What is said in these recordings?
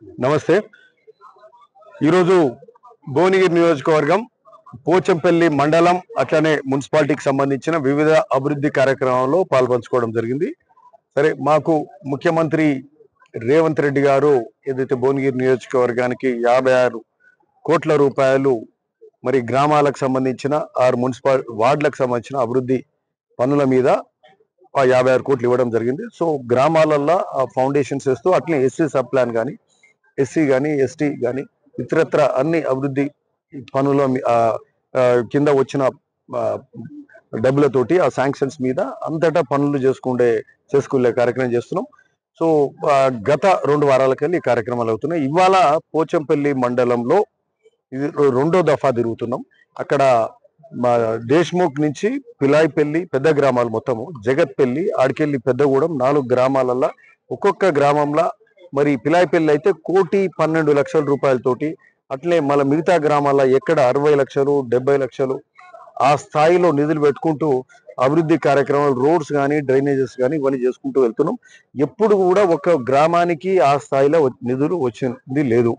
నమస్తే. ఈరోజు భువనగిరి నియోజకవర్గం పోచంపల్లి మండలం అట్లనే మున్సిపాలిటీకి సంబంధించిన వివిధ అభివృద్ధి కార్యక్రమాల్లో పాల్పంచుకోవడం జరిగింది. సరే, మాకు ముఖ్యమంత్రి రేవంత్ రెడ్డి గారు ఏదైతే భువనగిరి నియోజకవర్గానికి 56 కోట్ల రూపాయలు మరి గ్రామాలకు సంబంధించిన 6 మున్సిపల్ వార్డులకు సంబంధించిన అభివృద్ధి పనుల మీద 56 కోట్లు ఇవ్వడం జరిగింది. సో గ్రామాలల్లో ఆ ఫౌండేషన్స్ వేస్తూ అట్లనే ఎస్సీ సబ్ ప్లాన్ కానీ, ఎస్సీ కానీ, ఎస్టీ కానీ ఇతరత్ర అన్ని అభివృద్ధి పనుల కింద వచ్చిన డబ్బులతోటి ఆ శాంక్షన్స్ మీద అంతటా పనులు చేసుకునే కార్యక్రమం చేస్తున్నాం. సో గత 2 వారాలకెళ్ళి ఈ కార్యక్రమాలు అవుతున్నాయి. ఇవాళ పోచంపల్లి మండలంలో ఇది 2వ దఫా తిరుగుతున్నాం. అక్కడ మా దేశ్ముఖ్ నుంచి పిలాయిపల్లి పెద్ద గ్రామాలు మొత్తము, జగత్పల్లి, ఆడికెళ్ళి పెద్దగూడెం 4 గ్రామాలల్లో ఒక్కొక్క గ్రామంలో మరి పిలాయిపల్లి అయితే 1,12,00,000 రూపాయలతోటి, అట్లే మళ్ళీ మిగతా గ్రామాల్లో ఎక్కడ 60 లక్షలు 70 లక్షలు ఆ స్థాయిలో నిధులు పెట్టుకుంటూ అభివృద్ధి కార్యక్రమాలు, రోడ్స్ కానీ, డ్రైనేజెస్ కానీ ఇవన్నీ చేసుకుంటూ వెళ్తున్నాం. ఎప్పుడు కూడా ఒక గ్రామానికి ఆ స్థాయిలో నిధులు వచ్చింది లేదు.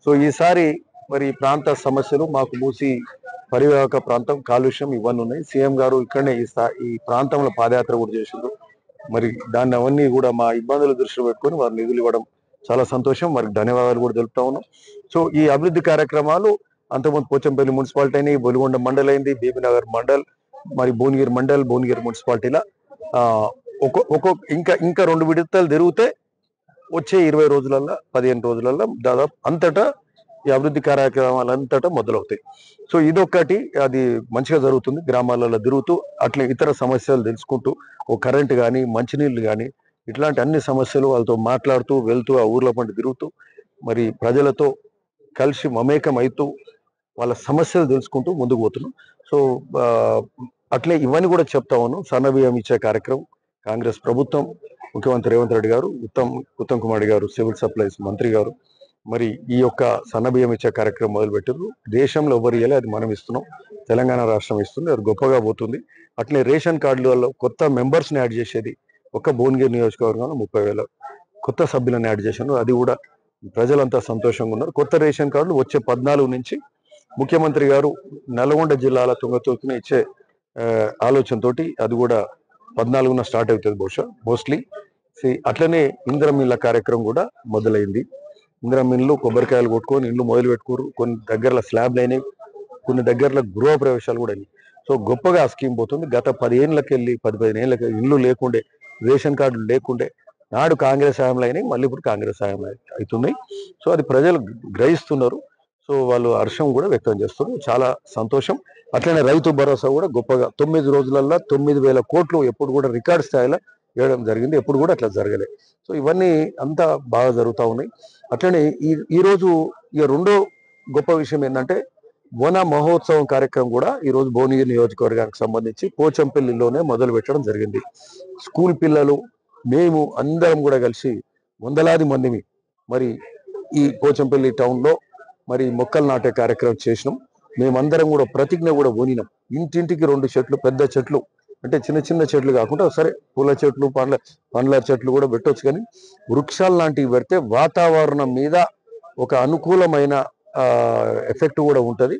సో ఈసారి మరి ప్రాంత సమస్యలు మాకు మూసి పరివాహక ప్రాంతం, కాలుష్యం ఇవన్నీ ఉన్నాయి. సీఎం గారు ఇక్కడనే ఈ ప్రాంతంలో పాదయాత్ర కూడా చేసిండ్రు. మరి దాన్ని అవన్నీ కూడా మా ఇబ్బందులు దృష్టిలో పెట్టుకొని వారు నిధులు ఇవ్వడం చాలా సంతోషం. వారికి ధన్యవాదాలు కూడా తెలుపుతా ఉన్నాం. సో ఈ అభివృద్ధి కార్యక్రమాలు అంతకుముందు పోచంపల్లి మున్సిపాలిటీ అయినాయి, బొలిగొండ మండల్ అయింది, బీబీనగర్ మండల్, మరి భువనగిరి మండల్, భువనగిరి మున్సిపాలిటీలో ఇంకా 2 విడతలు తిరిగితే వచ్చే 20 రోజులల్లో 15 రోజులలో దాదాపు అంతటా ఈ అభివృద్ధి కార్యక్రమాలు అంతటా మొదలవుతాయి. సో ఇదొక్కటి, అది మంచిగా జరుగుతుంది. గ్రామాలలో తిరుగుతూ అట్లా ఇతర సమస్యలు తెలుసుకుంటూ, ఓ కరెంటు కానీ, మంచినీళ్ళు కానీ, ఇట్లాంటి అన్ని సమస్యలు వాళ్ళతో మాట్లాడుతూ వెళ్తూ ఆ ఊర్ల పంట తిరుగుతూ మరి ప్రజలతో కలిసి మమేకం అవుతూ వాళ్ళ సమస్యలు తెలుసుకుంటూ ముందుకు పోతున్నాం. సో అట్లే ఇవన్నీ కూడా చెప్తా ఉన్నాం. సన్నబియ్యం ఇచ్చే కార్యక్రమం కాంగ్రెస్ ప్రభుత్వం, ముఖ్యమంత్రి రేవంత్ రెడ్డి గారు, ఉత్తమ్ కుమార్ గారు, సివిల్ సప్లైస్ మంత్రి గారు మరి ఈ యొక్క సన్నబియ్యం ఇచ్చే కార్యక్రమం మొదలుపెట్టారు. దేశంలో ఎవరు ఇవ్వాలి, అది మనం ఇస్తున్నాం. తెలంగాణ రాష్ట్రం ఇస్తుంది, అది గొప్పగా పోతుంది. అట్లే రేషన్ కార్డులలో కొత్త మెంబర్స్ని యాడ్ చేసేది ఒక్క భువనగిరి నియోజకవర్గంలో 30,000 కొత్త సభ్యులను యాడ్ చేశారు. అది కూడా ప్రజలంతా సంతోషంగా ఉన్నారు. కొత్త రేషన్ కార్డులు వచ్చే 14 నుంచి ముఖ్యమంత్రి గారు నల్గొండ జిల్లాల తుంగతుర్తిని ఇచ్చే ఆలోచనతోటి అది కూడా 14న స్టార్ట్ అవుతుంది బహుశా మోస్ట్లీ. అట్లనే ఇంద్రమిల్ల కార్యక్రమం కూడా మొదలైంది. ఇంద్రమిల్లు కొబ్బరికాయలు కొట్టుకొని ఇల్లు మొదలు పెట్టుకోరు. కొన్ని దగ్గరలో స్లాబ్లు అయినాయి, కొన్ని దగ్గరలో గృహ ప్రవేశాలు కూడా అయినాయి. సో గొప్పగా ఆ స్కీమ్ పోతుంది. గత 10 ఏళ్ళకెళ్ళి 15 ఏళ్ళకి ఇల్లు లేకుండే, రేషన్ కార్డులు లేకుండే, నాడు కాంగ్రెస్ హయాంలో అయినాయి, మళ్ళీ ఇప్పుడు కాంగ్రెస్ హయాంలో అవుతున్నాయి. సో అది ప్రజలు గ్రహిస్తున్నారు. సో వాళ్ళు హర్షం కూడా వ్యక్తం చేస్తున్నారు. చాలా సంతోషం. అట్లనే రైతు భరోసా కూడా గొప్పగా 9 రోజులల్లో 9,000 కోట్లు ఎప్పుడు కూడా రికార్డు స్థాయిలో వేయడం జరిగింది. ఎప్పుడు కూడా అట్లా జరగలేదు. సో ఇవన్నీ అంతా బాగా జరుగుతూ ఉన్నాయి. అట్లనే ఈరోజు ఇక 2వ గొప్ప విషయం ఏంటంటే వన మహోత్సవం కార్యక్రమం కూడా ఈరోజు భువనగిరి నియోజకవర్గానికి సంబంధించి పోచంపల్లిలోనే మొదలు పెట్టడం జరిగింది. స్కూల్ పిల్లలు, మేము అందరం కూడా కలిసి వందలాది మందిని మరి ఈ పోచంపల్లి టౌన్లో మరి మొక్కలు నాటే కార్యక్రమం చేసినాం. మేమందరం కూడా ప్రతిజ్ఞ కూడా పోనినాం. ఇంటింటికి 2 చెట్లు, పెద్ద చెట్లు అంటే చిన్న చిన్న చెట్లు కాకుండా సరే పూల చెట్లు, పండ్ల చెట్లు కూడా పెట్టవచ్చు. కానీ వృక్షాలు లాంటివి పెడితే వాతావరణం మీద ఒక అనుకూలమైన ఎఫెక్ట్ కూడా ఉంటుంది.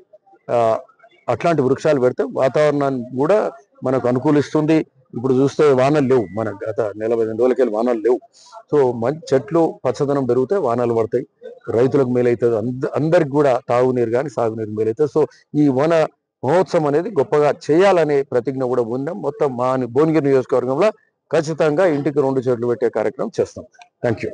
అట్లాంటి వృక్షాలు పెడితే వాతావరణాన్ని కూడా మనకు అనుకూలిస్తుంది. ఇప్పుడు చూస్తే వానలు లేవు, మన గత 15 రోజులకెళ్ళి వానలు లేవు. సో మంచి చెట్లు పచ్చదనం పెరిగితే వానలు పడతాయి, రైతులకు మేలవుతుంది, అందరికి కూడా తాగునీరు కానీ సాగునీరు మేలవుతుంది. సో ఈ వన మహోత్సవం అనేది గొప్పగా చేయాలనే ప్రతిజ్ఞ కూడా ఉన్నాం. మొత్తం మా భువనగిరి నియోజకవర్గంలో ఖచ్చితంగా ఇంటికి 2 చెట్లు పెట్టే కార్యక్రమం చేస్తాం. Thank you.